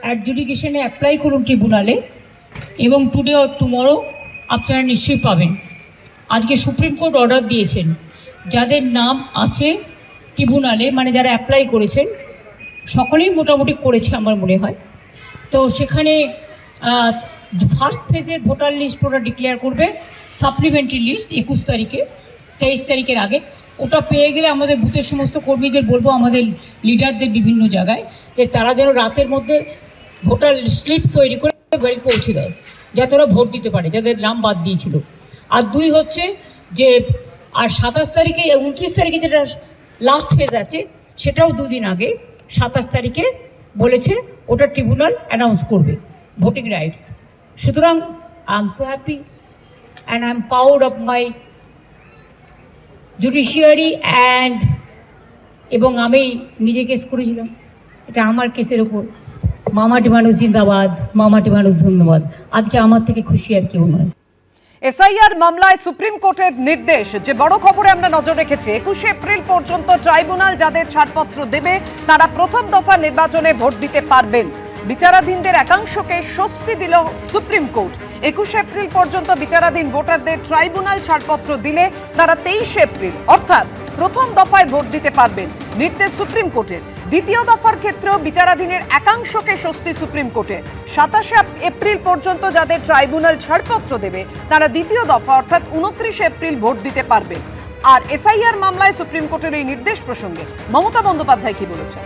অ্যাডজুডিকেশনে apply করুন ট্রিব্যুনালে, এবং today or tomorrow আপনারা নিশ্চয়ই পাবেন। আজকে সুপ্রিম কোর্ট অর্ডার দিয়েছেন যাদের নাম আছে ট্রিব্যুনালে, মানে যারা অ্যাপ্লাই করেছেন, সকলেই মোটামুটি করেছে আমার মনে হয়। তো সেখানে ফার্স্ট ফেজের ভোটার লিস্ট ওরা ডিক্লেয়ার করবে, সাপ্লিমেন্টারি লিস্ট 21 তারিখে, 23 তারিখের আগে। ওটা পেয়ে গেলে আমাদের বুথের সমস্ত কর্মীদের বলবো, আমাদের লিডারদের বিভিন্ন জায়গায়, যে তারা যেন রাতের মধ্যে ভোটার স্লিপ তৈরি করে বাড়ি পৌঁছে দেয়, যাতে ওরা ভোট দিতে পারে, যাদের নাম বাদ দিয়েছিল। আর 2 হচ্ছে যে আর 27 তারিখে 29 তারিখে যেটা লাস্ট ফেজ আছে, সেটাও 2 দিন আগে 27 তারিখে বলেছে ওটা ট্রিব্যুনাল অ্যানাউন্স করবে ভোটিং রাইটস। সুতরাং I am so happy and I am proud of my judiciary এবং আমি নিজে কেস করেছিলাম, এটা আমার কেসের ওপর। মামাটি মানুষ জিন্দাবাদ, মামাটি মানুষ ধন্যবাদ। আজকে আমার থেকে খুশি আর কেউ নয়। এসআইআর মামলায় সুপ্রিম কোর্টের নির্দেশ, যে বড় খবরে আমরা নজর রেখেছি, 21 এপ্রিল পর্যন্ত ট্রাইব্যুনাল যাদের ছাড়পত্র দেবে তারা প্রথম দফা নির্বাচনে ভোট দিতে পারবেন। বিচারাধীনদের একাংশকে স্বস্তি দিল সুপ্রিম কোর্ট। 21 এপ্রিল পর্যন্ত বিচারাধীন ভোটারদের ট্রাইব্যুনাল ছাড়পত্র দিলে তারা 23 এপ্রিল অর্থাৎ প্রথম দফায় ভোট দিতে পারবেন, নির্দেশ সুপ্রিম কোর্টের। দ্বিতীয় দফার ক্ষেত্রেও বিচারাধীনের একাংশকে স্বস্তি সুপ্রিম কোর্টের। 27 এপ্রিল পর্যন্ত যাদের ট্রাইব্যুনাল ছাড়পত্র দেবে তারা দ্বিতীয় দফা অর্থাৎ 29 এপ্রিল ভোট দিতে পারবেন। আর এসআইআর মামলায় সুপ্রিম কোর্টের এই নির্দেশ প্রসঙ্গে মমতা বন্দ্যোপাধ্যায় কি বলেছেন?